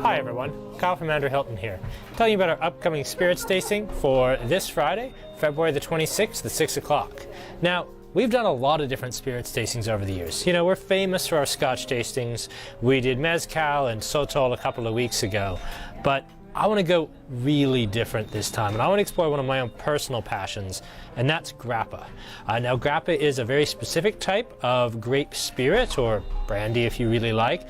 Hi everyone, Kyle from Andrew Hilton here, telling you about our upcoming spirits tasting for this Friday, February the 26th at 6 o'clock. Now, we've done a lot of different spirits tastings over the years. You know, we're famous for our Scotch tastings. We did Mezcal and Sotol a couple of weeks ago, but I want to go really different this time, and I want to explore one of my own personal passions, and that's grappa. Now, grappa is a very specific type of grape spirit, or brandy if you really like,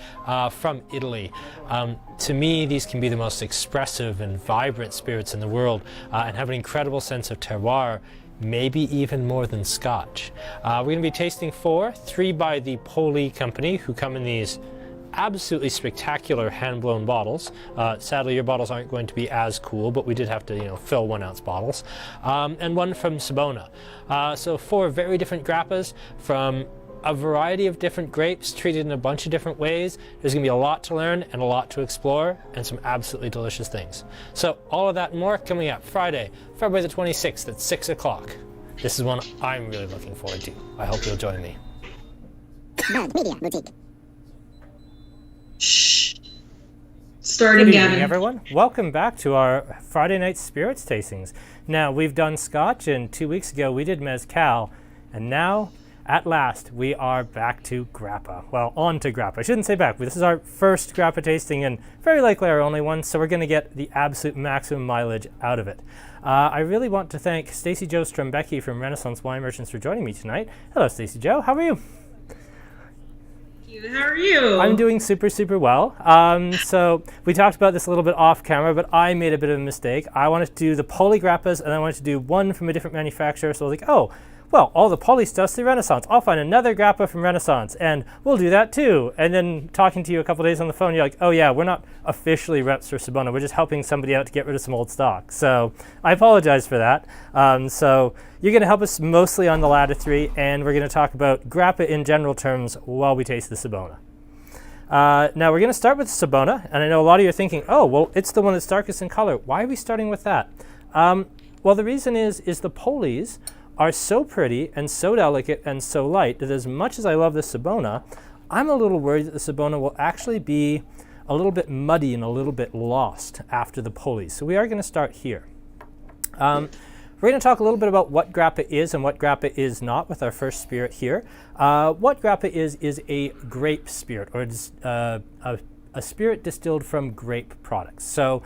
from Italy. To me, these can be the most expressive and vibrant spirits in the world, and have an incredible sense of terroir, maybe even more than Scotch. We're going to be tasting 3 by the Poli company, who come in these absolutely spectacular hand-blown bottles. Sadly, your bottles aren't going to be as cool, but we did have to, fill 1 ounce bottles. And one from Sabona. So 4 very different grappas from a variety of different grapes treated in a bunch of different ways. There's going to be a lot to learn and a lot to explore, and some absolutely delicious things. So all of that and more coming up Friday, February the 26th at 6 o'clock. This is one I'm really looking forward to. I hope you'll join me. Shh. Starting Good again. evening, everyone. Welcome back to our Friday night spirits tastings. Now, we've done Scotch, and 2 weeks ago we did Mezcal, and now, at last, we are back to grappa. Well, on to grappa. I shouldn't say back, but this is our first grappa tasting, and very likely our only one, so we're going to get the absolute maximum mileage out of it. I really want to thank Stacey Jo Strombecky from Renaissance Wine Merchants for joining me tonight. Hello, Stacey Jo. How are you? How are you? I'm doing super well. So we talked about this a little bit off camera, but I made a bit of a mistake. I wanted to do the Poli grappas, and I wanted to do one from a different manufacturer. So I was like, oh, well, all the Poli stuff's through Renaissance. I'll find another grappa from Renaissance, and we'll do that too. And then talking to you a couple days on the phone, you're like, oh yeah, we're not officially reps for Sabona. We're just helping somebody out to get rid of some old stock. So I apologize for that. So you're going to help us mostly on the latter 3, and we're going to talk about grappa in general terms while we taste the Sabona. Now we're going to start with Sabona, and I know a lot of you are thinking, oh, well, it's the one that's darkest in color. Why are we starting with that? Well, the reason is the Polis are so pretty and so delicate and so light that as much as I love the Sabona, I'm a little worried that the Sabona will actually be a little bit muddy and a little bit lost after the Polis. So we are going to start here. We're going to talk a little bit about what grappa is and what grappa is not with our first spirit here. What grappa is a grape spirit, or a spirit distilled from grape products. So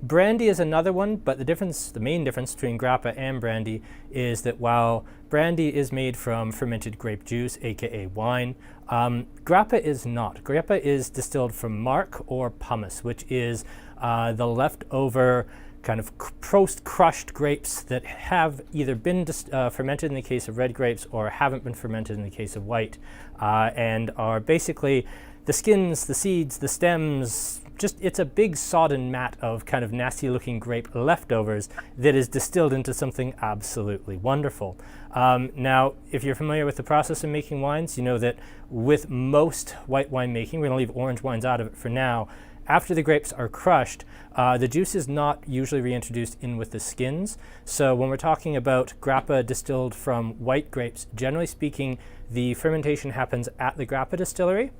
brandy is another one, but the main difference between grappa and brandy is that while brandy is made from fermented grape juice, aka wine, grappa is not. Grappa is distilled from marc or pomace, which is the leftover kind of post-crushed grapes that have either been fermented in the case of red grapes or haven't been fermented in the case of white, and are basically the skins, the seeds, the stems. It's a big sodden mat of kind of nasty looking grape leftovers that is distilled into something absolutely wonderful. Now, if you're familiar with the process of making wines, you know that with most white wine making, we're going to leave orange wines out of it for now. After the grapes are crushed, the juice is not usually reintroduced in with the skins. So when we're talking about grappa distilled from white grapes, generally speaking, the fermentation happens at the grappa distillery.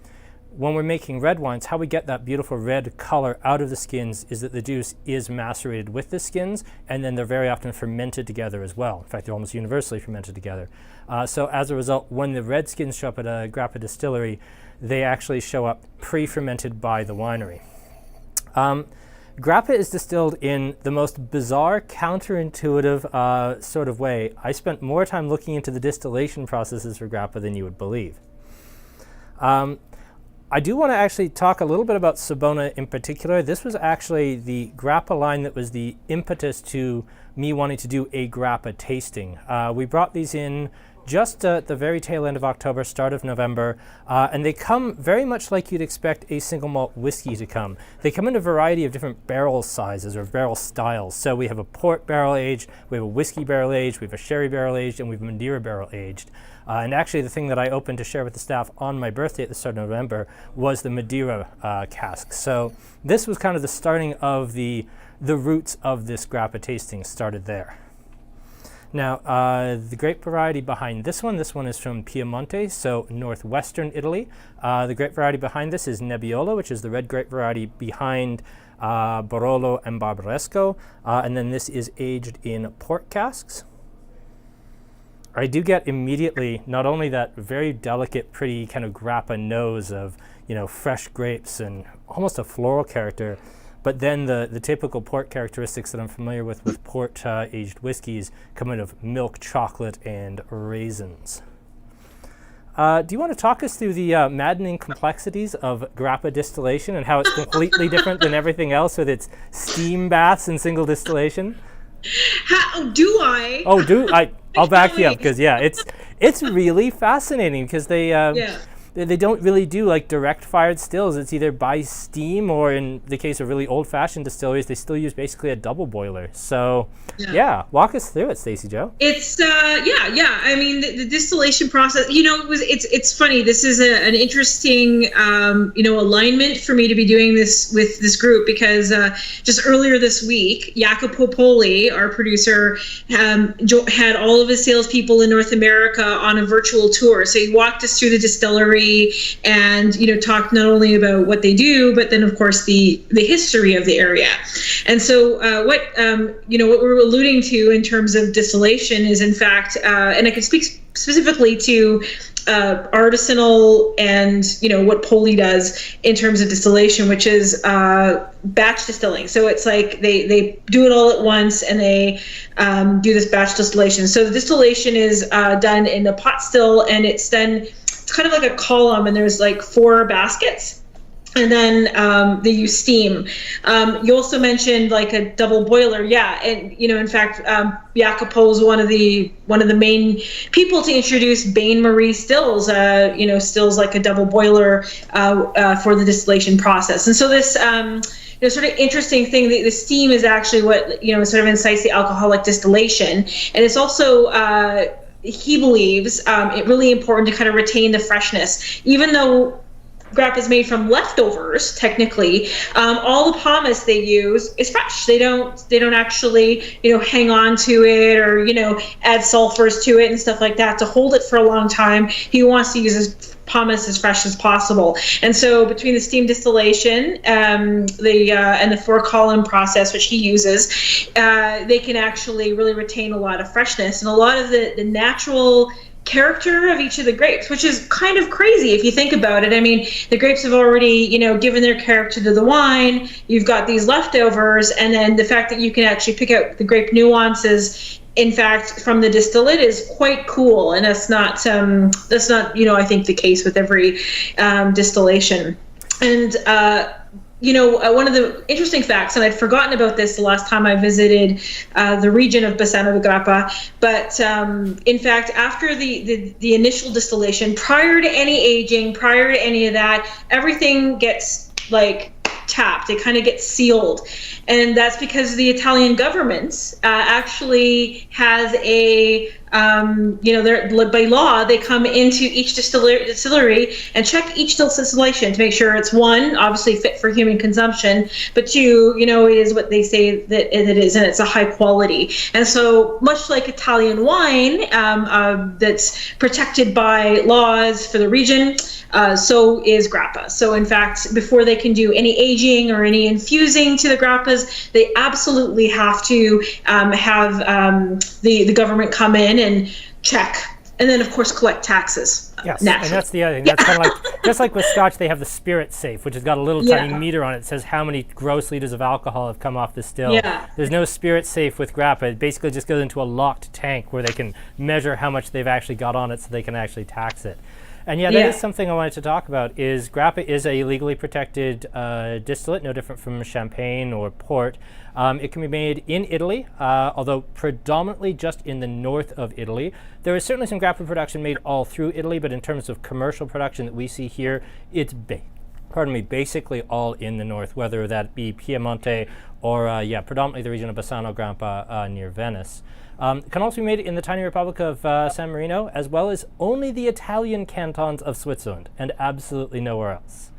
When we're making red wines, how we get that beautiful red color out of the skins is that the juice is macerated with the skins, and then they're very often fermented together as well. In fact, they're almost universally fermented together. So as a result, when the red skins show up at a grappa distillery, they actually show up pre-fermented by the winery. Grappa is distilled in the most bizarre, counterintuitive sort of way. I spent more time looking into the distillation processes for grappa than you would believe. I do want to actually talk a little bit about Sabona in particular. This was actually the grappa line that was the impetus to me wanting to do a grappa tasting. We brought these in just at the very tail end of October, start of November, and they come very much like you'd expect a single malt whiskey to come. They come in a variety of different barrel sizes or barrel styles. So we have a port barrel aged, we have a whiskey barrel aged, we have a sherry barrel aged, and we have a Madeira barrel aged. And actually the thing that I opened to share with the staff on my birthday at the start of November was the Madeira cask. So this was kind of the starting of the roots of this grappa tasting started there. Now, the grape variety behind this one is from Piemonte, so northwestern Italy. The grape variety behind this is Nebbiolo, which is the red grape variety behind Barolo and Barbaresco. And then this is aged in port casks. I do get immediately not only that very delicate, pretty kind of grappa nose of, fresh grapes and almost a floral character, but then the typical port characteristics that I'm familiar with port aged whiskeys coming of milk, chocolate, and raisins. Do you want to talk us through the maddening complexities of grappa distillation and how it's completely different than everything else with its steam baths and single distillation? How do I? Oh, I'll back you up because it's really fascinating because they don't really do like direct fired stills. It's either by steam or in the case of really old fashioned distilleries, they still use basically a double boiler. So walk us through it, Stacey Jo. It's I mean the distillation process, it's funny. This is an interesting alignment for me to be doing this with this group because just earlier this week, Jacopo Poli, our producer, had all of his salespeople in North America on a virtual tour. So he walked us through the distillery and talked not only about what they do, but then of course the history of the area. And so what we're alluding to in terms of distillation is in fact, and I can speak specifically to artisanal and what Poli does in terms of distillation, which is batch distilling. So it's like they do it all at once and they do this batch distillation. So the distillation is done in a pot still, and it's kind of like a column, and there's like 4 baskets, and then they use steam. You also mentioned like a double boiler, and in fact, Jacopo is one of the main people to introduce Bain Marie stills. Stills like a double boiler for the distillation process. And so this sort of interesting thing, the steam is actually what sort of incites the alcoholic distillation, and it's also he believes it really important to kind of retain the freshness, even though grappa is made from leftovers. Technically, all the pomace they use is fresh. They don't actually hang on to it or add sulfurs to it and stuff like that to hold it for a long time. He wants to use his pomace as fresh as possible. And so between the steam distillation and the 4-column process, which he uses, they can actually really retain a lot of freshness and a lot of the natural character of each of the grapes, which is kind of crazy if you think about it. I mean, the grapes have already, given their character to the wine. You've got these leftovers, and then the fact that you can actually pick out the grape nuances, in fact, from the distillate is quite cool. And that's not I think the case with every distillation. And one of the interesting facts, and I'd forgotten about this the last time I visited the region of Bassano di Grappa, but in fact, after the initial distillation, prior to any aging, prior to any of that, everything gets tapped. It kind of gets sealed. And that's because the Italian government actually has a by law, they come into each distillery and check each distillation to make sure it's, one, obviously fit for human consumption, but 2, it is what they say that it is, and it's a high quality. And so much like Italian wine that's protected by laws for the region, so is grappa. So in fact, before they can do any aging or any infusing to the grappas, they absolutely have to have the government come in and check, and then of course collect taxes. Yes, naturally. And that's the other thing. That's kind of like, just like with Scotch, they have the spirit safe, which has got a little tiny meter on it that says how many gross liters of alcohol have come off the still. Yeah. There's no spirit safe with grappa. It basically just goes into a locked tank where they can measure how much they've actually got on it so they can actually tax it. And that is something I wanted to talk about, is grappa is a legally protected distillate, no different from champagne or port. It can be made in Italy, although predominantly just in the north of Italy. There is certainly some grappa production made all through Italy, but in terms of commercial production that we see here, it's basically all in the north, whether that be Piemonte or, predominantly the region of Bassano Grappa near Venice. It can also be made in the tiny republic of San Marino, as well as only the Italian cantons of Switzerland, and absolutely nowhere else.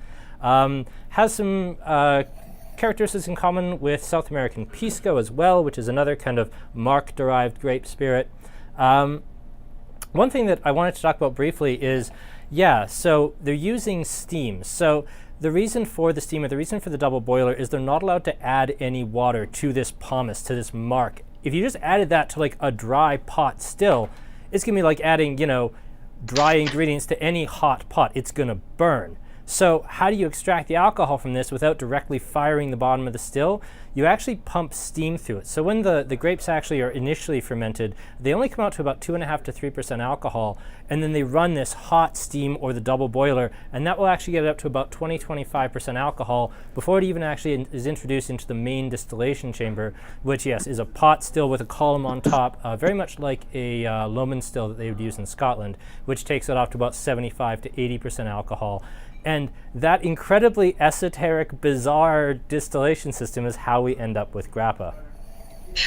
Has some characteristics in common with South American pisco as well, which is another kind of marc-derived grape spirit. One thing that I wanted to talk about briefly is, so they're using steam. So the reason for the steam, or the reason for the double boiler, is they're not allowed to add any water to this pomace, to this marc. If you just added that to like a dry pot still, it's gonna be like adding, dry ingredients to any hot pot. It's gonna burn. So how do you extract the alcohol from this without directly firing the bottom of the still? You actually pump steam through it. So when the grapes actually are initially fermented, they only come out to about 2.5% to 3% alcohol, and then they run this hot steam or the double boiler, and that will actually get it up to about 20-25% alcohol before it even actually is introduced into the main distillation chamber, which, yes, is a pot still with a column on top, very much like a Loman still that they would use in Scotland, which takes it off to about 75 to 80% alcohol. And that incredibly esoteric, bizarre distillation system is how we end up with grappa.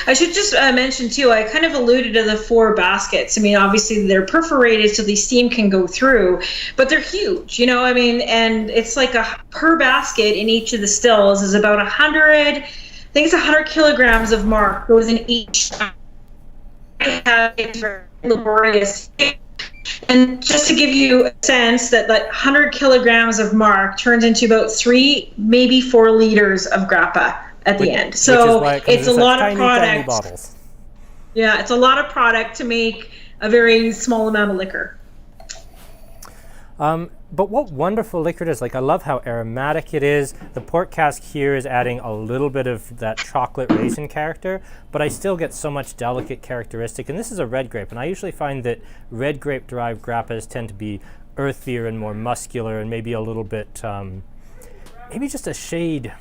I should just mention too, I kind of alluded to the 4 baskets. I mean, obviously they're perforated so the steam can go through, but they're huge, and it's like per basket in each of the stills is about 100 kilograms of marc goes in each. I have a laborious. And just to give you a sense that 100 kilograms of marc turns into about 3, maybe 4 liters of grappa at the end. So it's a lot of product. Bottles. Yeah, it's a lot of product to make a very small amount of liquor. But what wonderful liquor it is. Like, I love how aromatic it is. The port cask here is adding a little bit of that chocolate raisin character, but I still get so much delicate characteristic. And this is a red grape, and I usually find that red grape derived grappas tend to be earthier and more muscular and maybe a little bit, maybe just a shade,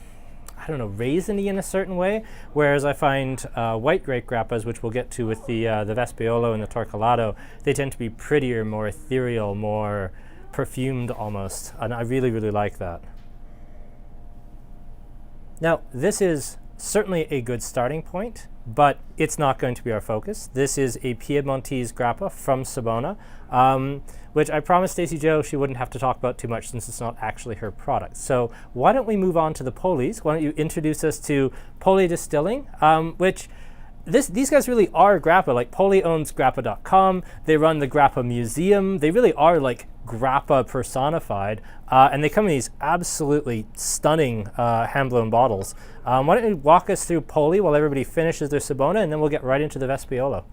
I don't know, raisiny in a certain way. Whereas I find white grape grappas, which we'll get to with the Vespaiolo and the Torquelado, they tend to be prettier, more ethereal, more perfumed almost, and I really, really like that. Now, this is certainly a good starting point, but it's not going to be our focus. This is a Piedmontese grappa from Sabona, which I promised Stacey Jo she wouldn't have to talk about too much since it's not actually her product. So why don't we move on to the Polies? Why don't you introduce us to Poli Distilling, which these guys really are grappa. Like, Poli owns grappa.com. They run the Grappa Museum. They really are like grappa personified, and they come in these absolutely stunning hand-blown bottles. Why don't you walk us through Poli while everybody finishes their Sabona, and then we'll get right into the Vespaiolo.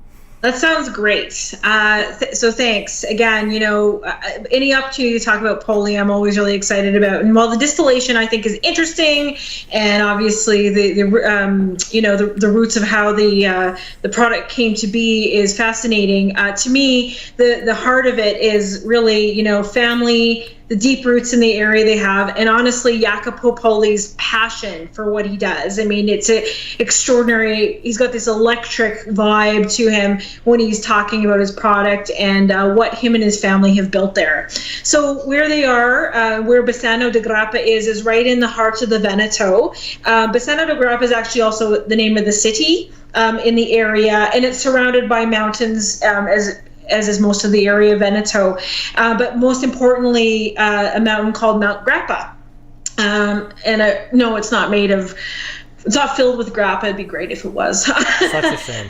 That sounds great. So thanks. Again, any opportunity to talk about Poli, I'm always really excited about. And while the distillation I think is interesting, and obviously the roots of how the product came to be is fascinating. To me, the heart of it is really, family, the deep roots in the area they have, and honestly, Jacopo Poli's passion for what he does. I mean, it's extraordinary. He's got this electric vibe to him when he's talking about his product and what him and his family have built there. So where they are, where Bassano di Grappa is right in the heart of the Veneto. Bassano di Grappa is actually also the name of the city in the area, and it's surrounded by mountains, as is most of the area of Veneto, but most importantly, a mountain called Mount Grappa. No, it's not made of, it's not filled with grappa. It'd be great if it was. Such a shame.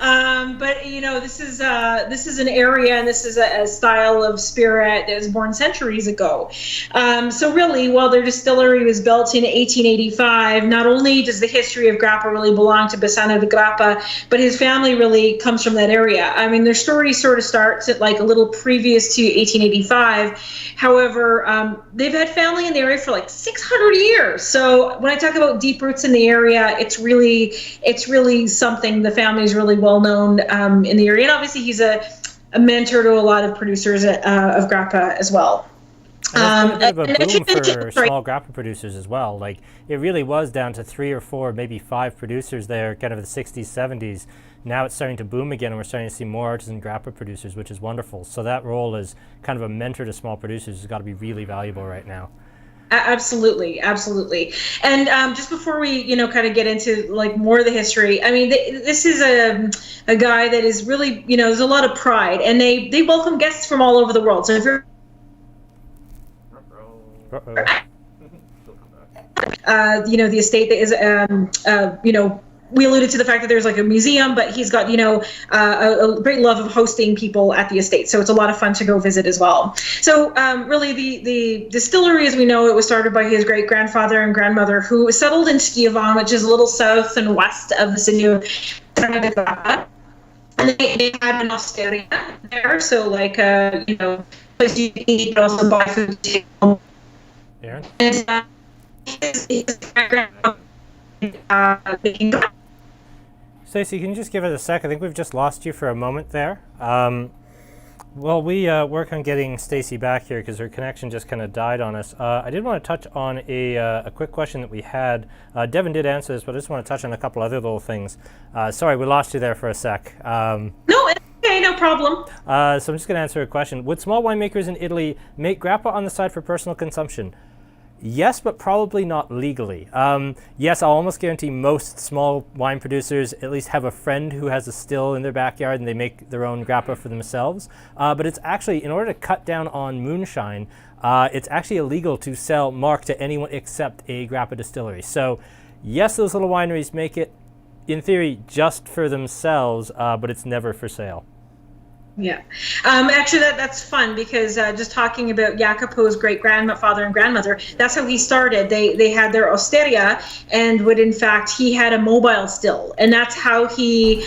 But this is an area, and this is a style of spirit that was born centuries ago. So really, while their distillery was built in 1885, not only does the history of grappa really belong to Bassano di Grappa, but his family really comes from that area. I mean, their story sort of starts at like a little previous to 1885. However, they've had family in the area for like 600 years. So when I talk about deep roots in the area, it's really something. The family is really well known in the area, and obviously he's a mentor to a lot of producers of grappa as well. And that's been a bit of a boom for small grappa producers as well. Like, it really was down to 3 or 4, maybe 5 producers there, kind of the 60s, 70s. Now it's starting to boom again, and we're starting to see more artisan grappa producers, which is wonderful. So that role as kind of a mentor to small producers has got to be really valuable right now. Absolutely. And just before we, kind of get into like more of the history, I mean, this is a guy that is really, there's a lot of pride, and they welcome guests from all over the world. So if you're the estate that is, we alluded to the fact that there's like a museum, but he's got, a great love of hosting people at the estate. So it's a lot of fun to go visit as well. So really the distillery, as we know, it was started by his great grandfather and grandmother, who settled in Skiavon, which is a little south and west of the city of Grappa. And they had an osteria there. So like, place you can eat, but also buy food to take home. Aaron? And his grandmother Stacey, can you just give it a sec? I think we've just lost you for a moment there. Well, we work on getting Stacey back here because her connection just kind of died on us. I did want to touch on a quick question that we had. Devin did answer this, but I just want to touch on a couple other little things. Sorry, we lost you there for a sec. No, it's okay, no problem. So I'm just going to answer a question. Would small winemakers in Italy make grappa on the side for personal consumption? Yes, but probably not legally. Yes, I'll almost guarantee most small wine producers at least have a friend who has a still in their backyard and they make their own grappa for themselves. But it's actually, in order to cut down on moonshine, it's actually illegal to sell marc to anyone except a grappa distillery. So yes, those little wineries make it, in theory, just for themselves, but it's never for sale. Yeah. Actually, that's fun because just talking about Jacopo's great-grandfather and grandmother, that's how he started. They had their osteria, and he had a mobile still. And that's how he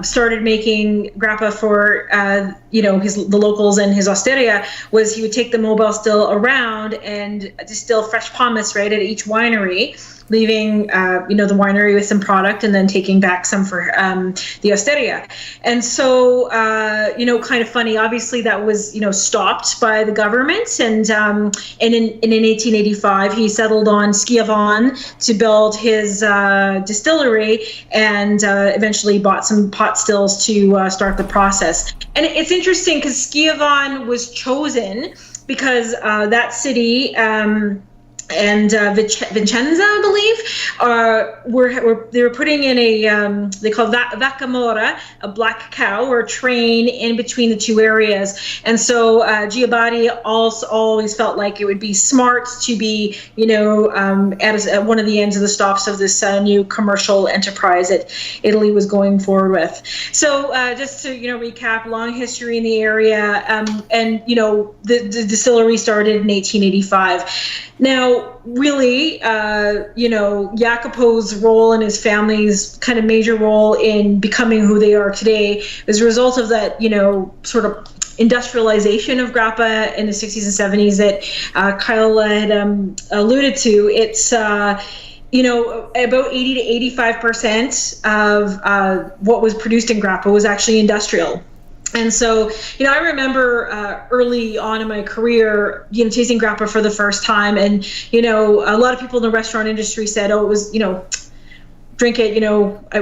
started making grappa for, the locals and his osteria, was he would take the mobile still around and distill fresh pomace, right, at each winery, leaving, the winery with some product and then taking back some for the osteria. And so, kind of funny, obviously that was, stopped by the government. And in 1885, he settled on Skiavon to build his distillery and eventually bought some pot stills to start the process. And it's interesting because Skiavon was chosen because that city, and Vicenza, I believe, they were putting in a they call that vacca mora, a black cow or a train in between the two areas. And so Giabatti also always felt like it would be smart to be, at one of the ends of the stops of this new commercial enterprise that Italy was going forward with. So just to recap, long history in the area, and the distillery started in 1885. Now, really, Jacopo's role and his family's kind of major role in becoming who they are today is a result of that, sort of industrialization of grappa in the 60s and 70s that Kyle had alluded to. It's, about 80 to 85% of what was produced in grappa was actually industrial. And so, I remember early on in my career, tasting grappa for the first time. And, a lot of people in the restaurant industry said, oh, it was, drink it,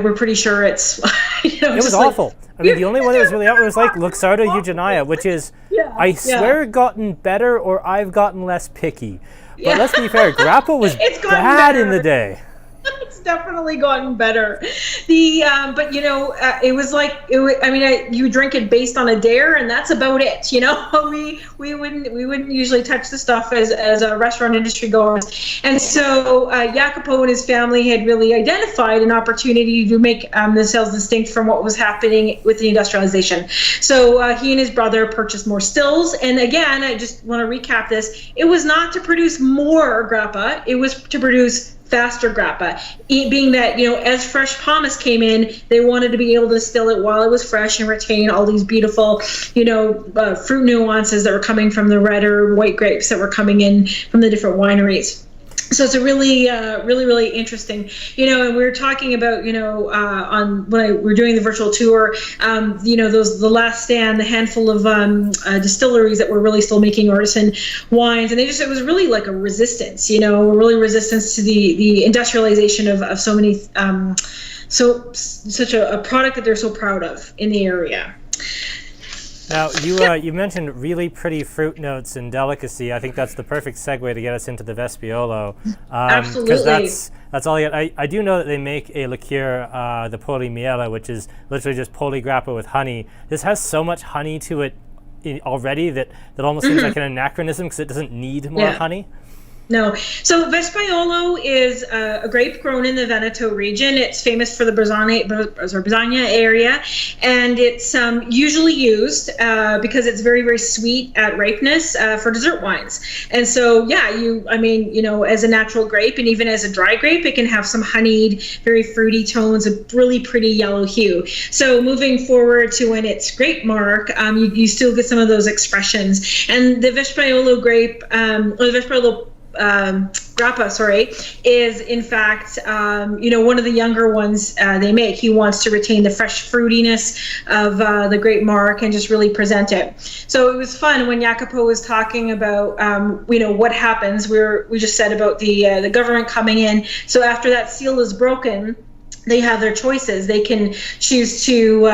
we're pretty sure it's, it was awful. The only one that was really out was like Luxardo Eugenea, which is, I swear, gotten better or I've gotten less picky. But let's be fair, grappa was bad in the day. It's definitely gotten better. But it was like you drink it based on a dare, and that's about it. We wouldn't usually touch the stuff as a restaurant industry goers. And so Jacopo and his family had really identified an opportunity to make themselves distinct from what was happening with the industrialization. So he and his brother purchased more stills. And again, I just want to recap this. It was not to produce more grappa. It was to produce faster grappa, being that, as fresh pomace came in, they wanted to be able to distill it while it was fresh and retain all these beautiful, fruit nuances that were coming from the red or white grapes that were coming in from the different wineries. So it's a really, really interesting, and we were talking about, on when we were doing the virtual tour, the last stand, the handful of distilleries that were really still making artisan wines, and it was really like a resistance, really resistance to the industrialization of so many, such a product that they're so proud of in the area. Now, you mentioned really pretty fruit notes and delicacy. I think that's the perfect segue to get us into the Vespiolo. Absolutely. Because that's all I do know that they make a liqueur, the Poli Miele, which is literally just Poli grappa with honey. This has so much honey to it already that almost seems like an anachronism because it doesn't need more honey. No. So Vespaiolo is a grape grown in the Veneto region. It's famous for the Britannia area, and it's usually used because it's very, very sweet at ripeness for dessert wines. And so, as a natural grape and even as a dry grape, it can have some honeyed, very fruity tones, a really pretty yellow hue. So moving forward to when it's grape mark, you still get some of those expressions. And the Vespaiolo grape, or the Vespaiolo grappa, is in fact, one of the younger ones they make. He wants to retain the fresh fruitiness of the grape mark and just really present it. So it was fun when Jacopo was talking about, what happens. We just said about the government coming in. So after that seal is broken, they have their choices. They can choose to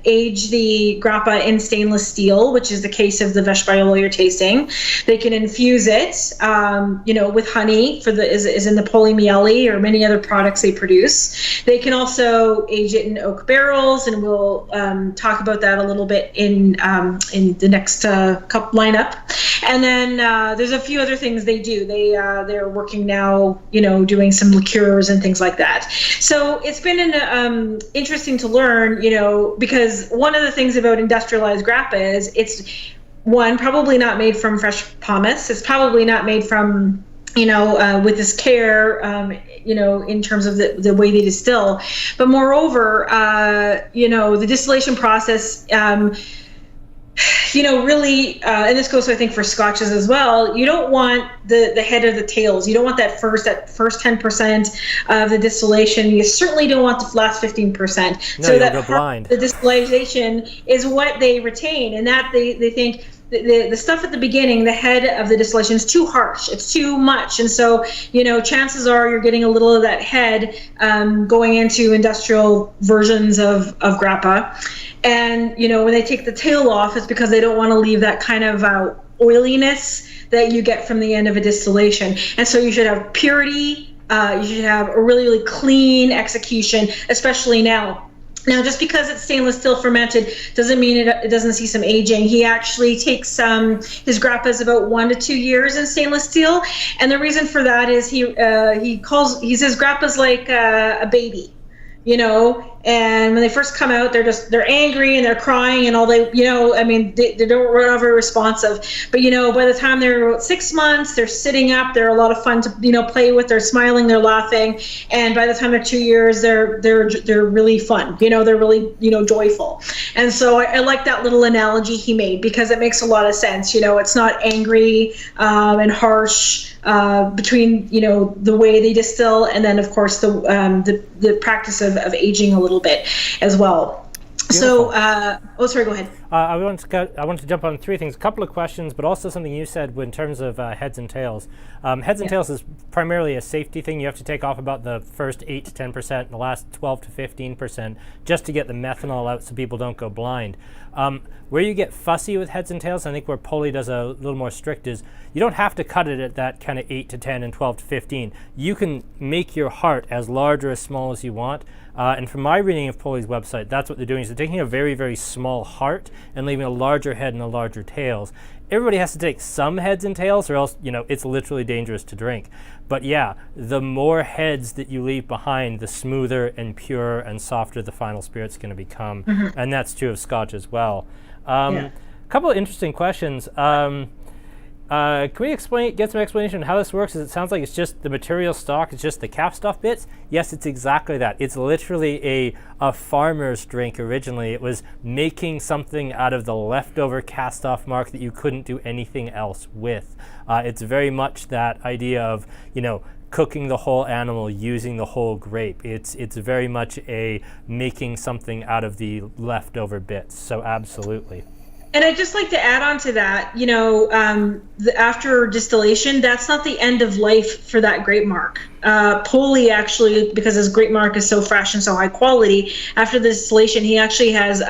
age the grappa in stainless steel, which is the case of the Vespaiolo you're tasting. They can infuse it, with honey is in the Polimieli or many other products they produce. They can also age it in oak barrels, and we'll talk about that a little bit in the next cup lineup. And then there's a few other things they do. They're working now, doing some liqueurs and things like that. So it's been interesting to learn, because one of the things about industrialized grappa is it's probably not made from fresh pomace. It's probably not made from with this care, in terms of the way they distill. But moreover, the distillation process. Really, and this goes, I think, for scotches as well. You don't want the head or the tails. You don't want that first 10% of the distillation. You certainly don't want the last 15%. No, so that go blind. The distillation is what they retain, and that they think the stuff at the beginning, the head of the distillation, is too harsh. It's too much, and so chances are you're getting a little of that head going into industrial versions of grappa. And, when they take the tail off, it's because they don't want to leave that kind of oiliness that you get from the end of a distillation. And so you should have purity. You should have a really, really clean execution, especially now. Now, just because it's stainless steel fermented doesn't mean it doesn't see some aging. He actually takes his grappas about 1 to 2 years in stainless steel. And the reason for that is he says grappa's like a baby. And when they first come out, they're angry and they're crying and all they don't run over responsive. But, by the time they're about 6 months, they're sitting up, they're a lot of fun to, play with, they're smiling, they're laughing. And by the time they're 2 years, they're really fun, they're really, joyful. And so I like that little analogy he made because it makes a lot of sense. It's not angry and harsh between, the way they distill and then, of course, the practice of aging a little bit as well. Beautiful. So, sorry, go ahead. I want to jump on three things, a couple of questions, but also something you said in terms of heads and tails. Heads and tails is primarily a safety thing. You have to take off about the first 8 to 10%, and the last 12 to 15%, just to get the methanol out so people don't go blind. Where you get fussy with heads and tails, I think where Poli does a little more strict is you don't have to cut it at that kind of 8 to 10 and 12 to 15. You can make your heart as large or as small as you want. And from my reading of Poli's website, that's what they're doing. Is they're taking a very, very small heart and leaving a larger head and a larger tails. Everybody has to take some heads and tails or else, it's literally dangerous to drink. But yeah, the more heads that you leave behind, the smoother and purer and softer the final spirit's going to become. Mm-hmm. And that's true of Scotch as well. A couple of interesting questions. Can we get some explanation on how this works? It sounds like it's just the material stock, it's just the cap stuff bits. Yes, it's exactly that. It's literally a farmer's drink originally. It was making something out of the leftover cast off mark that you couldn't do anything else with. It's very much that idea of, cooking the whole animal, using the whole grape. It's very much a making something out of the leftover bits. So absolutely. And I'd just like to add on to that, after distillation, that's not the end of life for that grape mark. Poli actually, because his grape mark is so fresh and so high quality, after the distillation, he actually has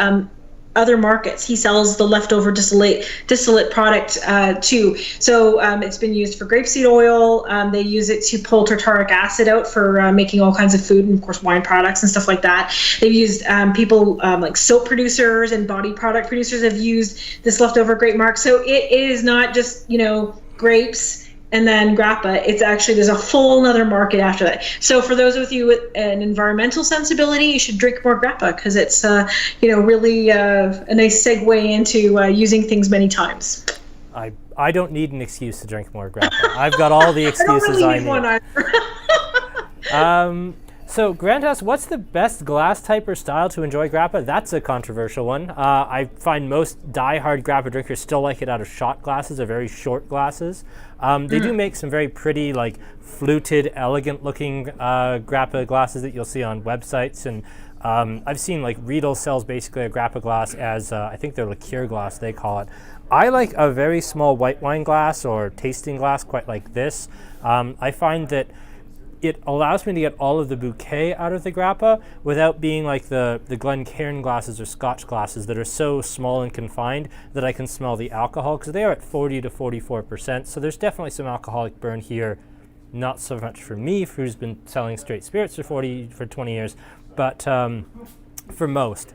other markets. He sells the leftover distillate product too. So it's been used for grapeseed oil. They use it to pull tartaric acid out for making all kinds of food and, of course, wine products and stuff like that. They've used people like soap producers and body product producers have used this leftover grape mark. So it is not just, grapes and then grappa, it's actually, there's a full nother market after that. So for those of you with an environmental sensibility, you should drink more grappa, because it's really a nice segue into using things many times. I don't need an excuse to drink more grappa. I've got all the excuses I need. One either. So, Grantas, what's the best glass type or style to enjoy grappa? That's a controversial one. I find most die-hard grappa drinkers still like it out of shot glasses, or very short glasses. They do make some very pretty, like, fluted, elegant-looking grappa glasses that you'll see on websites. And I've seen, like, Riedel sells basically a grappa glass as, I think they're liqueur glass, they call it. I like a very small white wine glass or tasting glass, quite like this. I find that it allows me to get all of the bouquet out of the grappa without being like the Glencairn glasses or Scotch glasses that are so small and confined that I can smell the alcohol, because they are at 40 to 44%. So there's definitely some alcoholic burn here. Not so much for me, who's been selling straight spirits for 20 years, but for most.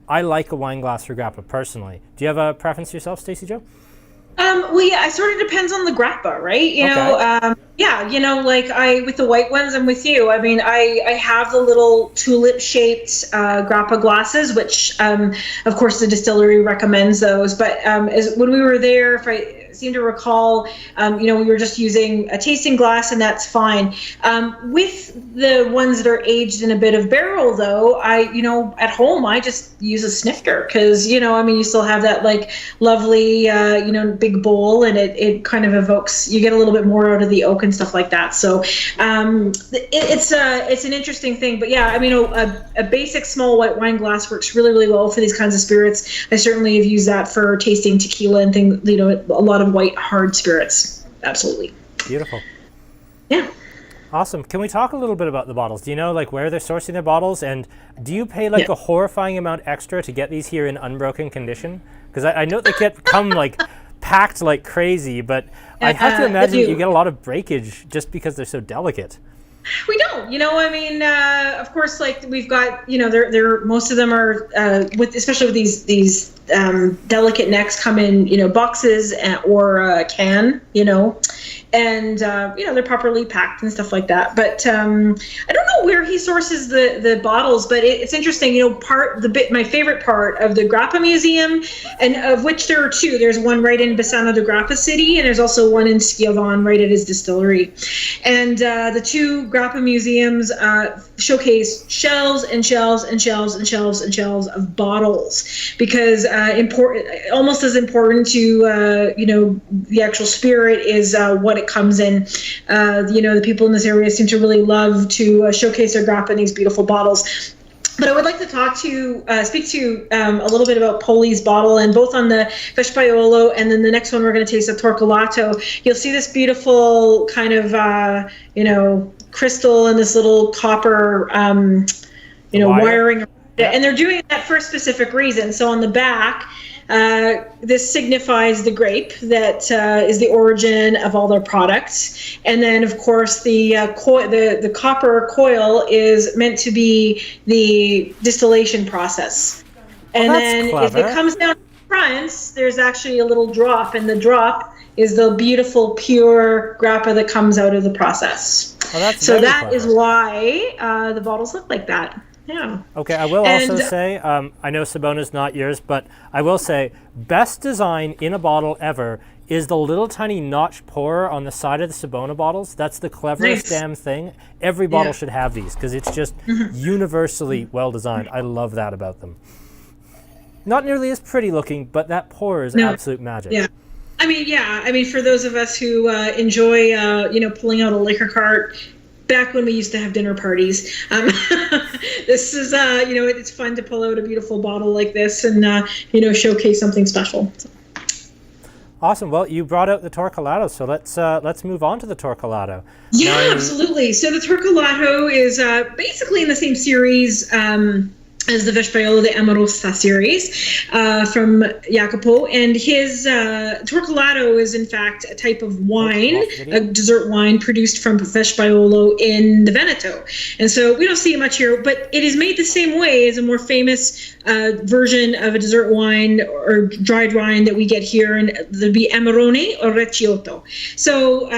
I like a wine glass for grappa personally. Do you have a preference yourself, Stacey Jo? Well, yeah, it sort of depends on the grappa, right? With the white ones, I'm with you. I mean, I have the little tulip-shaped grappa glasses, which, of course, the distillery recommends those. But when we were there, if I seem to recall, we were just using a tasting glass, and that's fine. With the ones that are aged in a bit of barrel, though, at home, I just use a snifter, because, you still have that, like, lovely, big bowl, and it kind of evokes, you get a little bit more out of the oak and stuff like that. So it's an interesting thing. But yeah, a basic small white wine glass works really, really well for these kinds of spirits. I certainly have used that for tasting tequila and things, a lot of white hard spirits. Absolutely. Beautiful. Yeah. Awesome. Can we talk a little bit about the bottles? Do you know where they're sourcing their bottles, and do you pay a horrifying amount extra to get these here in unbroken condition? Because I know they come packed like crazy, but I have to imagine you get a lot of breakage just because they're so delicate. We don't, of course, we've got, they're most of them are especially with these delicate necks come in, boxes or a can, and they're properly packed and stuff like that. But I don't know where he sources the bottles, but it's interesting. My favorite part of the Grappa Museum, and of which there are two. There's one right in Bassano de Grappa City, and there's also one in Schiavon right at his distillery. And the two Grappa museums showcase shelves and shelves and shelves and shelves and shelves of bottles, because almost as important to the actual spirit is what it comes in. The people in this area seem to really love to showcase their grappa in these beautiful bottles. But I would like to speak to a little bit about Poli's bottle, and both on the Vespaiolo and then the next one we're going to taste, the Torquelato. You'll see this beautiful kind of, crystal and this little copper, wiring. And they're doing that for a specific reason. So on the back, this signifies the grape that is the origin of all their products. And then, of course, the copper coil is meant to be the distillation process. And then clever. If it comes down to front, there's actually a little drop, and the drop is the beautiful, pure grappa that comes out of the process. So that is why the bottles look like that. Yeah. Okay, I will also say, I know Sabona's not yours, but I will say, best design in a bottle ever is the little tiny notch pourer on the side of the Sabona bottles. That's the cleverest damn thing. Every bottle should have these, because it's just universally well designed. I love that about them. Not nearly as pretty looking, but that pourer is absolute magic. Yeah. For those of us who enjoy, pulling out a liquor cart, back when we used to have dinner parties, this is, it's fun to pull out a beautiful bottle like this and, showcase something special. So. Awesome. Well, you brought out the Torquelato, so let's move on to the Torquelato. Yeah, absolutely. So the Torquelato is basically in the same series as the Vespaiolo de Amorosa series from Jacopo. And his Torquelato is, in fact, a type of wine, a dessert wine produced from Vespaiolo in the Veneto. And so we don't see it much here, but it is made the same way as a more famous version of a dessert wine or dried wine that we get here, and there'd be Amarone or Recioto. So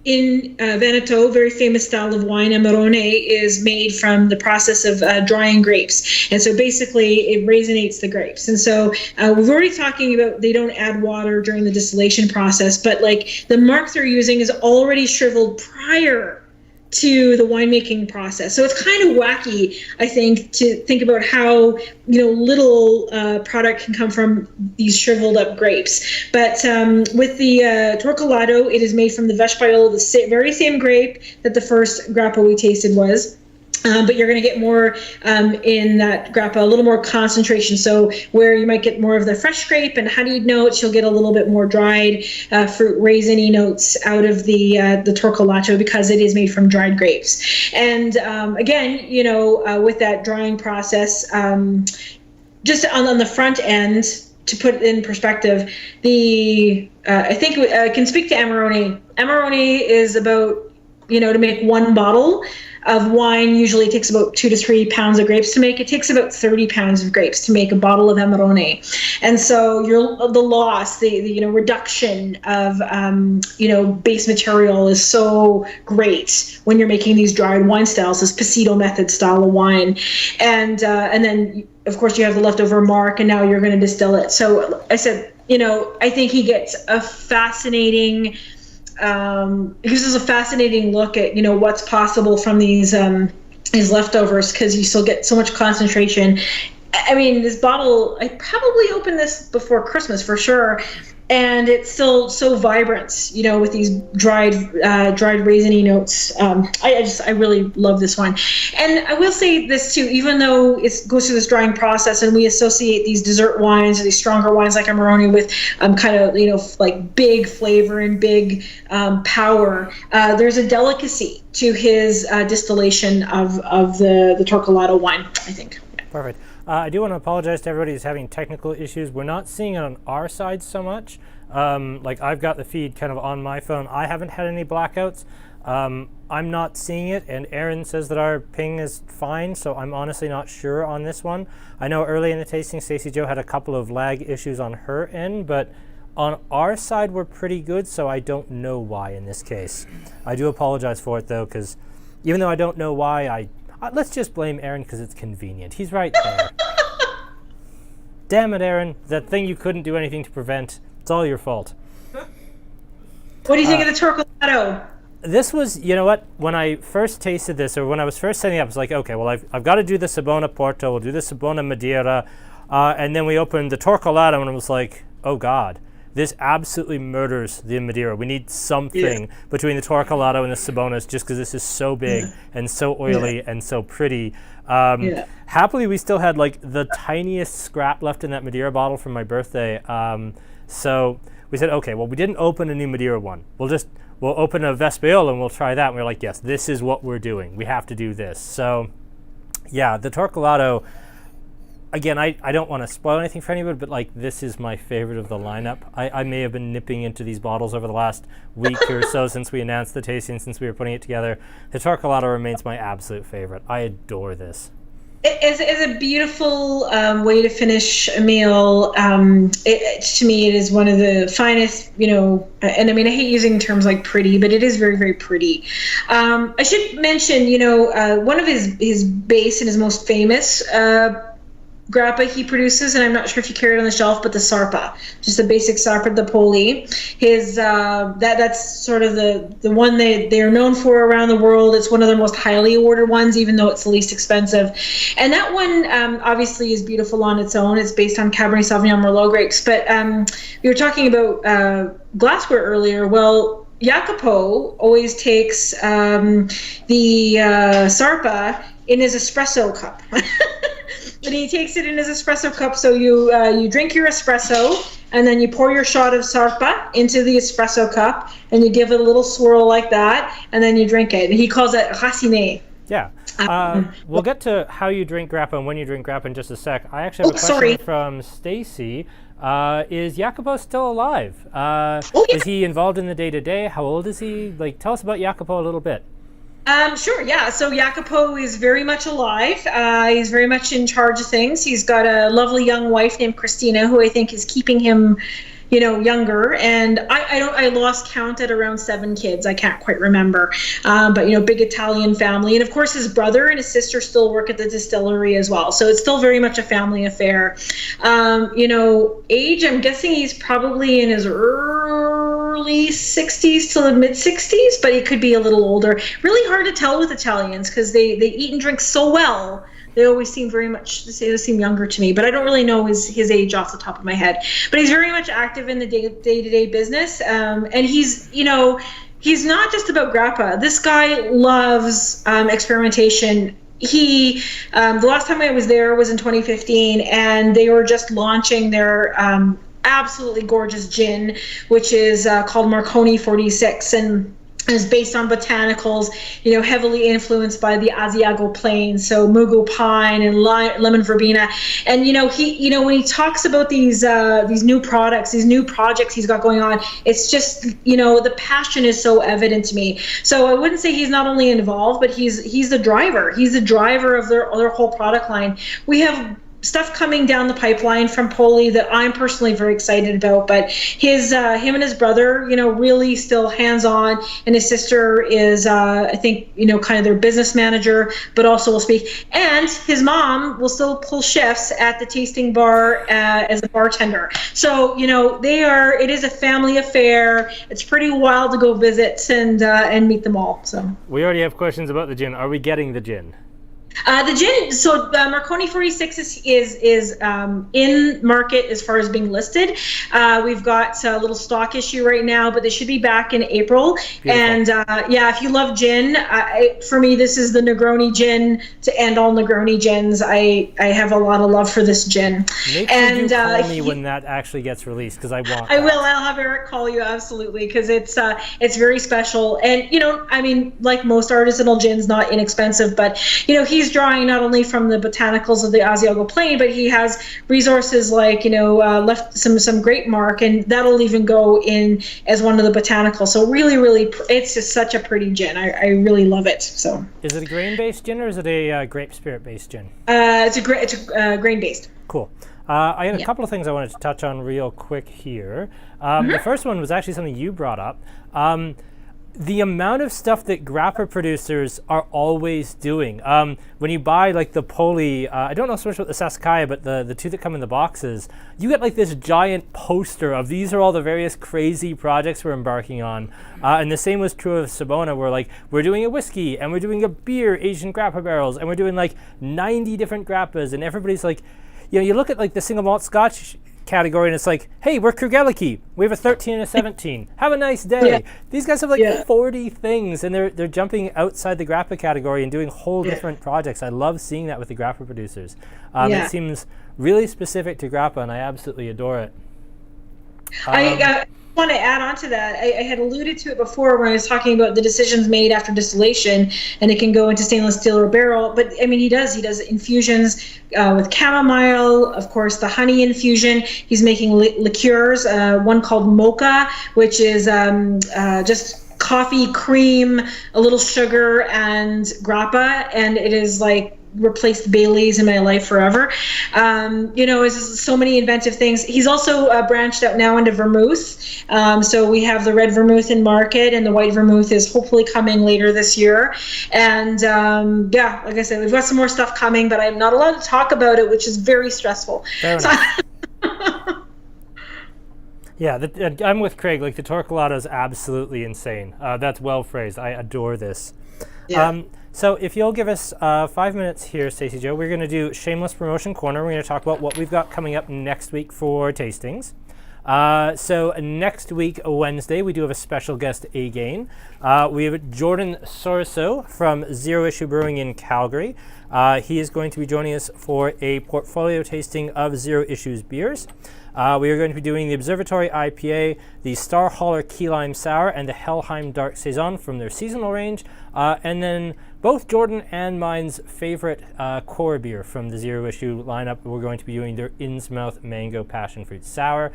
in Veneto, very famous style of wine, Amarone, is made from the process of drying grapes. And so basically it raisinates the grapes. And so we've already talking about they don't add water during the distillation process, but like the marc they're using is already shriveled prior to the winemaking process. So it's kind of wacky, I think, to think about how, little product can come from these shriveled up grapes. But with the Torquelato, it is made from the Vespaiolo, the very same grape that the first grappa we tasted was. But you're going to get more in that grappa, a little more concentration. So where you might get more of the fresh grape and honeyed notes, you'll get a little bit more dried fruit raisiny notes out of the Torquelato because it is made from dried grapes. And again, with that drying process, just on the front end, to put it in perspective, I think I can speak to Amarone. Amarone is about, to make one bottle of wine usually takes about 2 to 3 pounds of grapes to make. It takes about 30 pounds of grapes to make a bottle of Amarone. And so the loss, the reduction of base material is so great when you're making these dried wine styles, this Pasito method style of wine. And then of course you have the leftover marc, and now you're going to distill it. So I said, I think he gets a fascinating it gives us a fascinating look at what's possible from these leftovers, because you still get so much concentration. I mean, this bottle, I probably opened this before Christmas for sure, and it's still so vibrant, with these dried raisiny notes. I really love this one. And I will say this too, even though it goes through this drying process and we associate these dessert wines or these stronger wines like Amarone with kind of, like big flavor and big power, there's a delicacy to his distillation of the Torquelato wine, I think. Perfect. I do want to apologize to everybody who's having technical issues. We're not seeing it on our side so much. Like I've got the feed kind of on my phone. I haven't had any blackouts. I'm not seeing it, and Aaron says that our ping is fine, so I'm honestly not sure on this one. I know early in the tasting, Stacey Jo had a couple of lag issues on her end, but on our side we're pretty good, so I don't know why in this case. I do apologize for it though, because even though I don't know why, let's just blame Aaron because it's convenient. He's right there. Damn it, Aaron. That thing you couldn't do anything to prevent. It's all your fault. What do you think of the Torquelato? This was, you know what? When I first tasted this, or when I was first setting up, I was like, okay, well, I've got to do the Sabona Porto. We'll do the Sabona Madeira. And then we opened the Torquelato, and it was like, oh, God. This absolutely murders the Madeira. We need something between the Torquelato and the Sabonas, just because this is so big and so oily and so pretty. Happily, we still had like the tiniest scrap left in that Madeira bottle from my birthday. So we said, okay, well, we didn't open a new Madeira one. We'll open a Vespaiolo and we'll try that. And we're like, yes, this is what we're doing. We have to do this. So yeah, the Torquelato. Again, I don't want to spoil anything for anybody, but like this is my favorite of the lineup. I may have been nipping into these bottles over the last week or so since we announced the tasting, since we were putting it together. The Torquelato remains my absolute favorite. I adore this. It's a beautiful way to finish a meal. To me, it is one of the finest, and I mean, I hate using terms like pretty, but it is very, very pretty. I should mention, one of his base and his most famous grappa he produces, and I'm not sure if you carry it on the shelf, but the Sarpa, just the basic Sarpa de Poli. His that's sort of the one they are known for around the world. It's one of their most highly awarded ones, even though it's the least expensive. And that one obviously is beautiful on its own. It's based on Cabernet Sauvignon Merlot grapes. But we were talking about glassware earlier. Well, Jacopo always takes the Sarpa in his espresso cup. But he takes it in his espresso cup, so you drink your espresso, and then you pour your shot of Sarpa into the espresso cup, and you give it a little swirl like that, and then you drink it. And he calls it racine. Yeah. We'll get to how you drink grappa and when you drink grappa in just a sec. I actually have a question sorry. from Stacy. Is Jacopo still alive? Yeah. Is he involved in the day-to-day? How old is he? Like, tell us about Jacopo a little bit. Sure, yeah. So Jacopo is very much alive. He's very much in charge of things. He's got a lovely young wife named Christina, who I think is keeping him, younger. And I lost count at around 7 kids. I can't quite remember. But big Italian family. And of course, his brother and his sister still work at the distillery as well. So it's still very much a family affair. Age, I'm guessing he's probably in his early 60s to the mid 60s, but he could be a little older. Really hard to tell with Italians because they eat and drink so well. They always seem they seem younger to me, but I don't really know his age off the top of my head. But he's very much active in the day-to-day business, and he's not just about grappa. This guy loves experimentation. The last time I was there was in 2015, and they were just launching their absolutely gorgeous gin, which is called Marconi 46, and is based on botanicals, heavily influenced by the Asiago plains, so mugu pine and lemon verbena. And he when he talks about these new products, these new projects he's got going on, it's just the passion is so evident to me. So I wouldn't say he's not only involved, but he's the driver. He's the driver of their whole product line. We have stuff coming down the pipeline from Poli that I'm personally very excited about, but him and his brother, really still hands-on, and his sister is, I think, kind of their business manager, but also will speak. And his mom will still pull shifts at the tasting bar as a bartender. So, it is a family affair. It's pretty wild to go visit and meet them all. So we already have questions about the gin. Are we getting the gin? The gin, so Marconi 46 is in market as far as being listed. We've got a little stock issue right now, but they should be back in April. Beautiful. And if you love gin, for me, this is the Negroni gin to end all Negroni gins. I have a lot of love for this gin. Make sure you call me when that actually gets released, because I want I will. I'll have Eric call you, absolutely, because it's very special. And, like most artisanal gins, not inexpensive, but, he's drawing not only from the botanicals of the Asiago plain, but he has resources like left some grape mark, and that'll even go in as one of the botanicals. So really, really, it's just such a pretty gin. I really love it. So is it a grain-based gin or is it a grape spirit-based gin? It's a grain-based. Cool. I had a couple of things I wanted to touch on real quick here. The first one was actually something you brought up. The amount of stuff that grappa producers are always doing. When you buy like the Poli, I don't know so much about the Saskaya, but the two that come in the boxes, you get like this giant poster of these are all the various crazy projects we're embarking on. And the same was true of Sabona, where we're doing a whiskey and we're doing a beer aged in grappa barrels and we're doing 90 different grappas, and everybody's you look at the single malt Scotch category and it's hey, we're Krugeliki. We have a 13 and a 17. Have a nice day. Yeah. These guys have 40 things, and they're jumping outside the grappa category and doing whole different projects. I love seeing that with the grappa producers. It seems really specific to grappa, and I absolutely adore it. I want to add on to that. I had alluded to it before when I was talking about the decisions made after distillation, and it can go into stainless steel or barrel. But he does infusions with chamomile, of course, the honey infusion. He's making liqueurs, one called mocha, which is just coffee, cream, a little sugar, and grappa, and it is replaced Bailey's in my life forever. It's so many inventive things. He's also branched out now into vermouth. So we have the red vermouth in market, and the white vermouth is hopefully coming later this year. And like I said, we've got some more stuff coming, but I'm not allowed to talk about it, which is very stressful. Fair enough. Yeah, I'm with Craig. The Torquilada is absolutely insane. That's well phrased. I adore this. Yeah. So if you'll give us 5 minutes here, Stacey Joe, we're going to do Shameless Promotion Corner. We're going to talk about what we've got coming up next week for tastings. So next week, Wednesday, we do have a special guest again. We have Jordan Soroso from Zero Issue Brewing in Calgary. He is going to be joining us for a portfolio tasting of Zero Issues beers. We are going to be doing the Observatory IPA, the Star Holler Key Lime Sour, and the Helheim Dark Saison from their seasonal range. And then both Jordan and mine's favorite core beer from the Zero Issue lineup. We're going to be doing their Innsmouth Mango Passion Fruit Sour.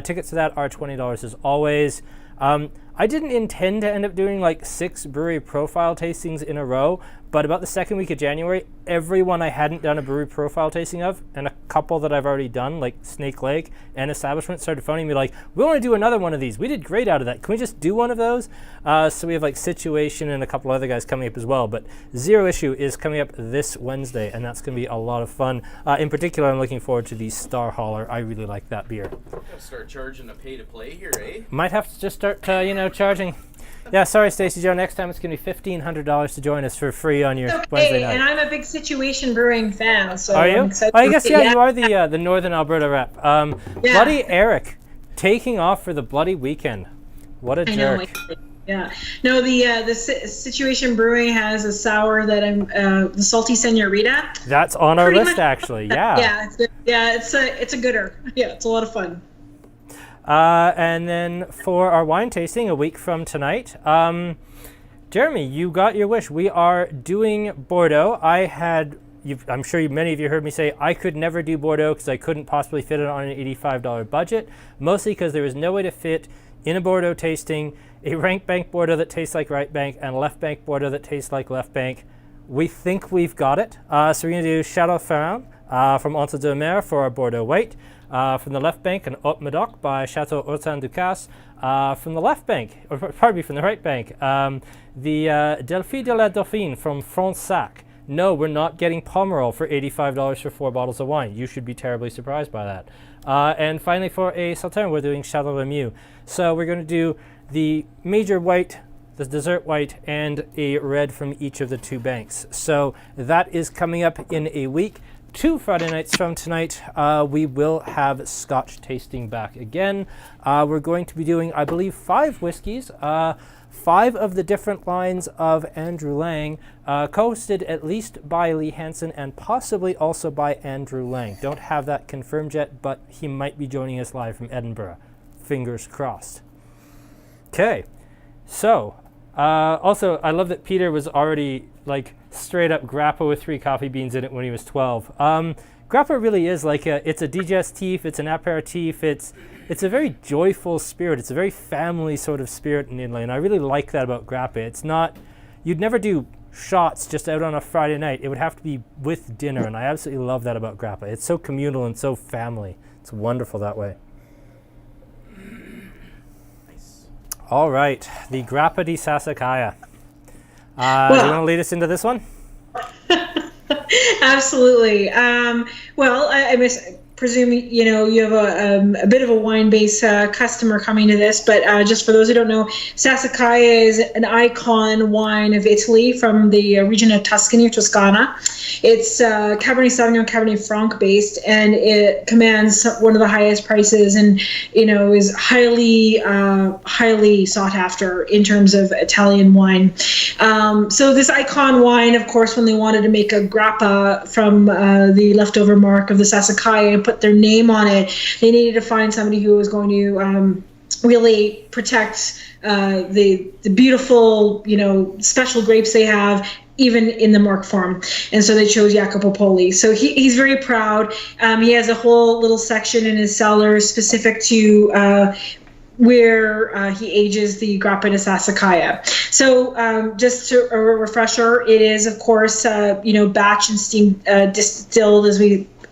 Tickets to that are $20 as always. I didn't intend to end up doing like 6 brewery profile tastings in a row, but about the second week of January, everyone I hadn't done a brewery profile tasting of, and a couple that I've already done, like Snake Lake and Establishment, started phoning me like, we want to do another one of these. We did great out of that. Can we just do one of those? So we have like Situation and a couple other guys coming up as well. But Zero Issue is coming up this Wednesday, and that's going to be a lot of fun. In particular, I'm looking forward to the Star Hauler. I really like that beer. Start charging a pay to play here, eh? Might have to just start, charging. Yeah, sorry, Stacey Joe. Next time it's going to be $1,500 to join us for free on your Wednesday night. And I'm a big Situation Brewing fan, so are you? I'm excited. I guess, you are the Northern Alberta rep. Bloody Eric taking off for the Bloody Weekend. What a jerk. Yeah. No, the Situation Brewing has a sour that I'm the Salty Senorita. That's on our list, actually. Yeah. Yeah, it's good. Yeah, it's a gooder. Yeah, it's a lot of fun. And then for our wine tasting a week from tonight, Jeremy, you got your wish. We are doing Bordeaux. I'm sure many of you heard me say I could never do Bordeaux because I couldn't possibly fit it on an $85 budget, mostly because there was no way to fit in a Bordeaux tasting a right bank Bordeaux that tastes like right bank and a left bank Bordeaux that tastes like left bank. We think we've got it. So we're going to do Chateau Ferrand from Entre deux Mers for our Bordeaux white. From the left bank, an Haute Medoc by Chateau Hortin Ducasse. From the left bank, or pardon me, from the right bank, the Delphi de la Dauphine from Fronsac. No, we're not getting Pomerol for $85 for 4 bottles of wine. You should be terribly surprised by that. And finally, for a Sauterne, we're doing Chateau Lemieux. So we're going to do the major white, the dessert white, and a red from each of the 2 banks. So that is coming up in a week. 2 Friday nights from tonight, we will have Scotch tasting back again. We're going to be doing, I believe, 5 whiskeys, 5 of the different lines of Andrew Lang, co-hosted at least by Lee Hansen and possibly also by Andrew Lang. Don't have that confirmed yet, but he might be joining us live from Edinburgh. Fingers crossed. Okay, so also I love that Peter was already like straight up grappa with 3 coffee beans in it when he was 12. Grappa really is like it's a digestif, it's an aperitif, it's a very joyful spirit. It's a very family sort of spirit in Italy, and I really like that about grappa. It's not, you'd never do shots just out on a Friday night. It would have to be with dinner, and I absolutely love that about grappa. It's so communal and so family. It's wonderful that way. All right, the Grappa di Sassicaia. Do you want to lead us into this one? Absolutely. Well, I presume you have a bit of a wine-based customer coming to this, but just for those who don't know, Sassicaia is an icon wine of Italy from the region of Tuscany, or Toscana. It's Cabernet Sauvignon, Cabernet Franc based, and it commands one of the highest prices, and is highly sought after in terms of Italian wine. So this icon wine, of course, when they wanted to make a grappa from the leftover mark of the Sassicaia and put their name on it, they needed to find somebody who was going to really protect the beautiful, special grapes they have, even in the mark form. And so they chose Jacopo Poli. So he's very proud. He has a whole little section in his cellar specific to where he ages the Grappa di Sassicaia. So just to a refresher, it is, of course, batch and steam distilled, as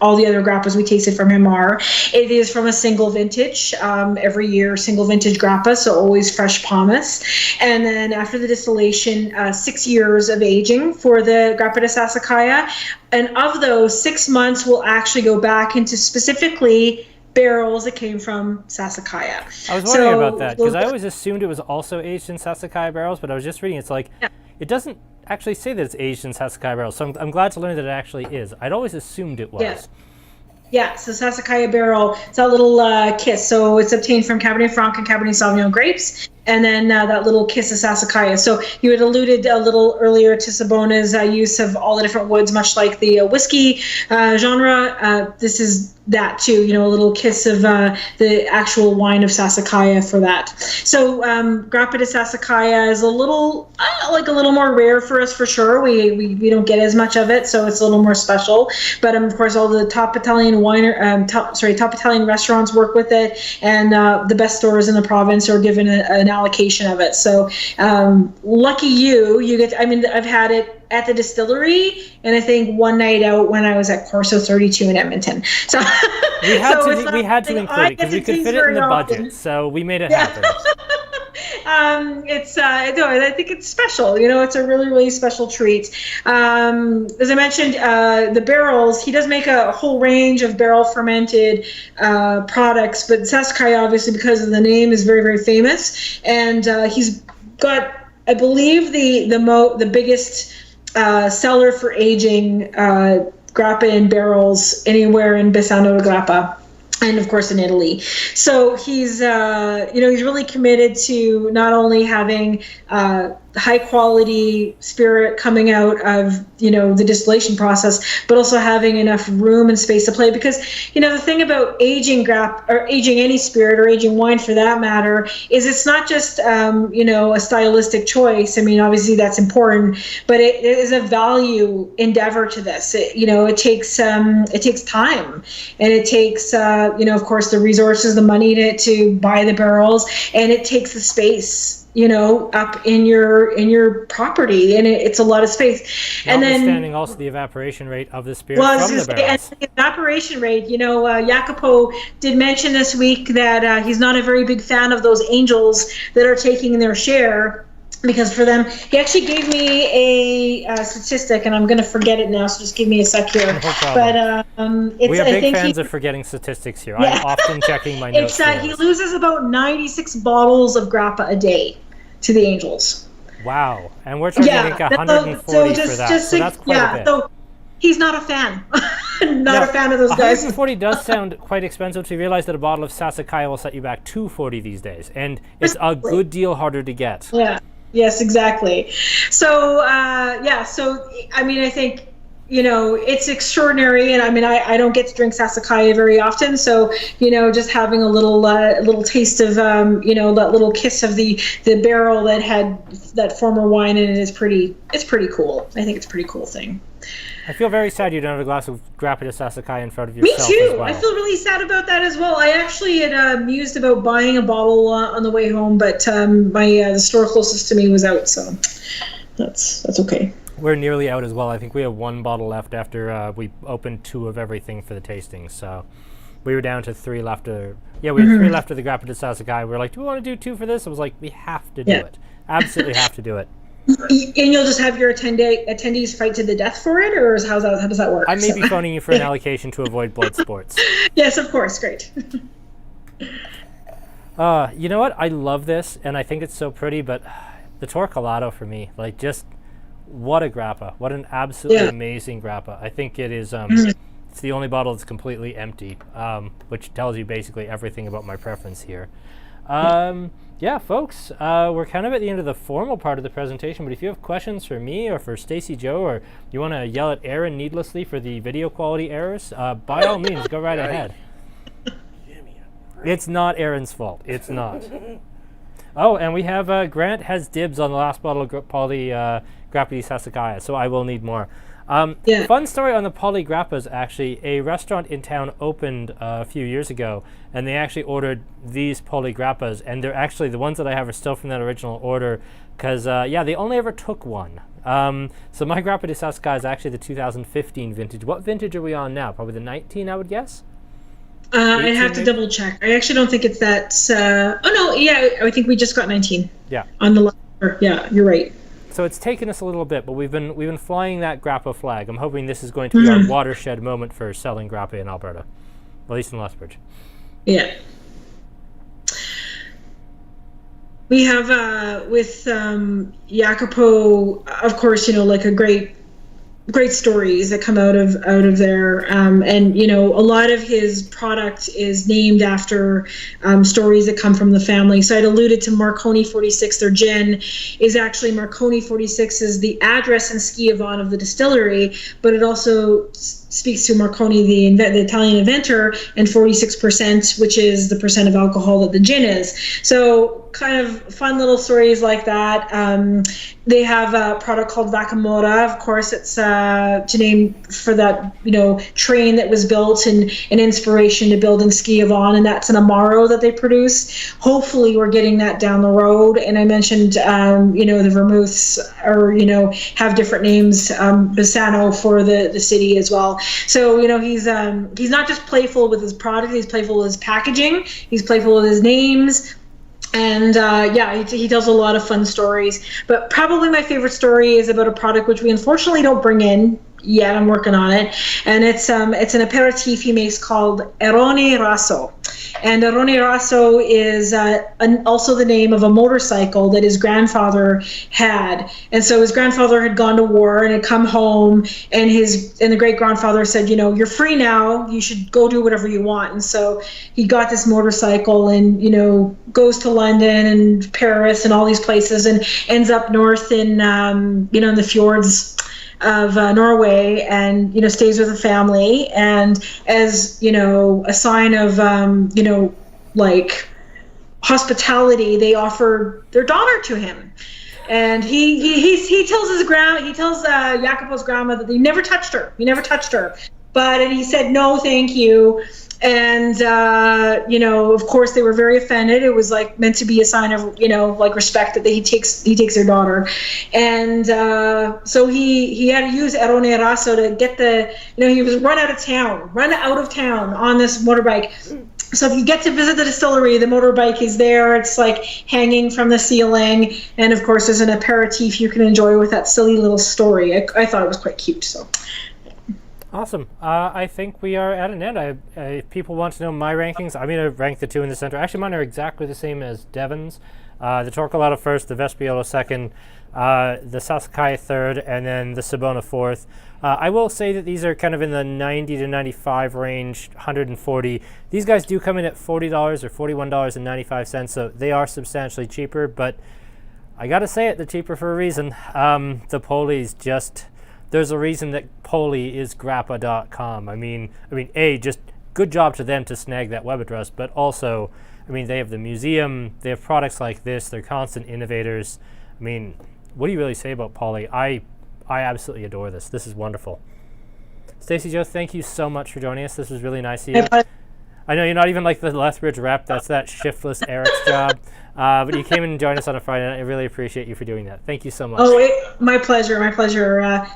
all the other grappas we tasted from him are. It is from a single vintage, every year, single vintage grappa, so always fresh pomace. And then after the distillation, 6 years of aging for the Grappa di Sassicaia. And of those, 6 months will actually go back into specifically barrels that came from Sassicaia. I was wondering about that, because I always assumed it was also aged in Sassicaia barrels, but I was just reading, it's like, it doesn't actually say that it's aged in Sassicaia barrels, so I'm glad to learn that it actually is. I'd always assumed it was. Yeah, so Sassicaia barrel, it's a little kiss. So it's obtained from Cabernet Franc and Cabernet Sauvignon grapes, and then that little kiss of Sassicaia. So you had alluded a little earlier to Sabona's use of all the different woods, much like the whiskey genre. This is that too, a little kiss of the actual wine of Sassicaia for that. So Grappa di Sassicaia is a little more rare for us for sure. We don't get as much of it, so it's a little more special. But of course, all the top Italian top Italian restaurants work with it, and the best stores in the province are given an allocation of it. So lucky you get. I mean, I've had it at the distillery, and I think one night out when I was at Corso 32 in Edmonton. So we had to include it because we could fit it in the budget, so we made it happen. I think it's special. It's a really, really special treat. As I mentioned, the barrels, he does make a whole range of barrel fermented products, but Sassicaia, obviously, because of the name, is very, very famous. And he's got, I believe, the biggest seller for aging grappa in barrels anywhere in Bassano di Grappa, and of course in Italy. So he's he's really committed to not only having high quality spirit coming out of the distillation process, but also having enough room and space to play. Because the thing about aging or aging any spirit or aging wine for that matter is it's not just a stylistic choice. I mean, obviously that's important, but it is a value endeavor to this. It takes time, and it takes of course the resources, the money to buy the barrels, and it takes the space up in your property, and it's a lot of space. And then understanding also the evaporation rate of the spirit from the barrels. And the evaporation rate, Jacopo did mention this week that he's not a very big fan of those angels that are taking their share, because for them, he actually gave me a statistic, and I'm going to forget it now, so just give me a sec here. No problem. But we are big fans of forgetting statistics here. Yeah. I'm often checking my notes. He loses about 96 bottles of grappa a day to the angels. Wow. And we're charging, I think, 140 for that. So that's quite a bit. So he's not a fan. Not a fan of those guys. 140 does sound quite expensive to realize that a bottle of Sassicaia will set you back $240 these days. And it's a good deal harder to get. Yeah. Yes, exactly. So, so, I mean, I think, it's extraordinary. And I mean, I don't get to drink Sassicaia very often. So, just having a little taste of, that little kiss of the barrel that had that former wine in it it's pretty cool. I think it's a pretty cool thing. I feel very sad you don't have a glass of Grappa di Sassicaia in front of yourself. Me too. As well. I feel really sad about that as well. I actually had mused about buying a bottle on the way home, but the store closest to me was out, so that's okay. We're nearly out as well. I think we have one bottle left after we opened 2 of everything for the tasting. So we were down to 3 left. We had 3 left of the Grappa di Sassicaia. We were like, do we want to do 2 for this? I was like, we have to do it. Absolutely have to do it. And you'll just have your attendees fight to the death for it, or how does that work? I may be phoning you for an allocation to avoid blood sports. Yes, of course. Great. You know what? I love this, and I think it's so pretty, but the Torquelato for me, just what a grappa. What an absolutely amazing grappa. I think it is, it's the only bottle that's completely empty, which tells you basically everything about my preference here. Yeah, folks, we're kind of at the end of the formal part of the presentation, but if you have questions for me or for Stacey Joe, or you want to yell at Aaron needlessly for the video quality errors, by all means, go right ahead. It's not Aaron's fault. It's not. Oh, and we have Grant has dibs on the last bottle of Grappa di Sassicaia, so I will need more. Fun story on the Poly Grappas, actually. A restaurant in town opened a few years ago, and they actually ordered these Poly Grappas, and they're actually, the ones that I have are still from that original order, because, they only ever took one. So my Grappa di Sassicaia is actually the 2015 vintage. What vintage are we on now? Probably the 19, I would guess? I'd have to double check. I actually don't think it's that, I think we just got 19. Yeah. On the you're right. So it's taken us a little bit, but we've been flying that grappa flag. I'm hoping this is going to be our watershed moment for selling grappa in Alberta, at least in Lethbridge. Yeah. We have with Jacopo, of course, a great great stories that come out of there, and you know, a lot of his product is named after stories that come from the family. So I'd alluded to Marconi 46. Their gin is actually Marconi 46 is the address and ski Yvonne of the distillery, but it also speaks to Marconi, the Italian inventor, and 46%, which is the percent of alcohol that the gin is. So kind of fun little stories like that. They have a product called Vacamora. Of course, it's to name for that, you know, train that was built and an inspiration to build in Ski Yvonne, and that's an Amaro that they produce. Hopefully, we're getting that down the road. And I mentioned, you know, the vermouths are, you know, have different names, Bassano for the city as well. So, you know, he's not just playful with his product, he's playful with his packaging, he's playful with his names. And yeah, he tells a lot of fun stories. But probably my favorite story is about a product which we unfortunately don't bring in yet. I'm working on it. And it's an aperitif he makes called Erone Raso. And Erone Raso is also the name of a motorcycle that his grandfather had. And so his grandfather had gone to war and had come home, and the great-grandfather said, you know, you're free now, you should go do whatever you want. And so he got this motorcycle and, you know, goes to London and Paris and all these places and ends up north in, you know, in the fjords of Norway, and, you know, stays with a family. And as, you know, a sign of, you know, like hospitality, they offer their daughter to him. And he tells Jacopo's grandma that he never touched her. And he said, no, thank you. And, you know, of course they were very offended. It was like meant to be a sign of, you know, like respect that he takes their daughter. And so he had to use Erone Raso to get you know, he was run out of town on this motorbike. So if you get to visit the distillery, the motorbike is there. It's like hanging from the ceiling. And of course there's an aperitif you can enjoy with that silly little story. I thought it was quite cute, so. Awesome. I think we are at an end. If people want to know my rankings, I'm going to rank the two in the center. Actually, mine are exactly the same as Devon's. The Torquemada first, the Vespiolo second, the Sasakai third, and then the Sabona fourth. I will say that these are kind of in the 90 to 95 range, 140. These guys do come in at $40 or $41.95, so they are substantially cheaper, but I got to say it, they're cheaper for a reason. The Poli's just... There's a reason that Poli is grappa.com. I mean, just good job to them to snag that web address, but also, I mean, they have the museum, they have products like this, they're constant innovators. I mean, what do you really say about Poli? I absolutely adore this. This is wonderful. Stacey Jo, thank you so much for joining us. This was really nice of you. I know you're not even like the Lethbridge rep. That's that shiftless Eric's job. But you came in and joined us on a Friday night. I really appreciate you for doing that. Thank you so much. Oh, my pleasure.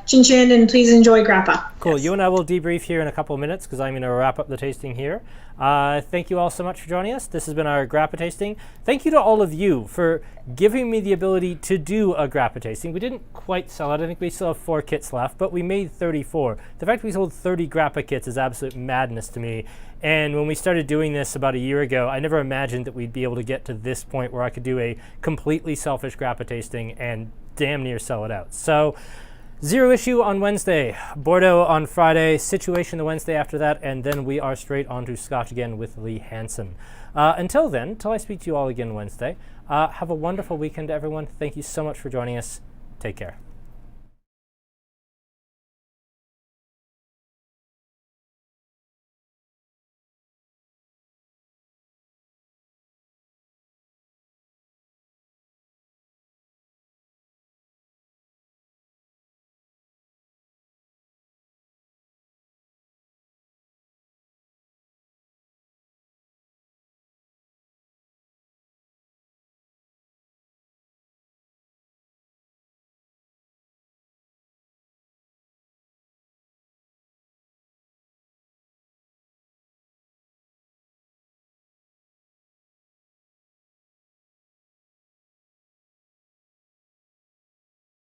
Chin chin, and please enjoy grappa. Cool. Yes. You and I will debrief here in a couple of minutes because I'm going to wrap up the tasting here. Thank you all so much for joining us. This has been our grappa tasting. Thank you to all of you for giving me the ability to do a grappa tasting. We didn't quite sell it. I think we still have 4 kits left, but we made 34. The fact we sold 30 grappa kits is absolute madness to me. And when we started doing this about a year ago, I never imagined that we'd be able to get to this point where I could do a completely selfish grappa tasting and damn near sell it out. So, Zero Issue on Wednesday, Bordeaux on Friday, Situation the Wednesday after that, and then we are straight on to Scotch again with Lee Hansen. Until then, until I speak to you all again Wednesday, have a wonderful weekend, everyone. Thank you so much for joining us. Take care.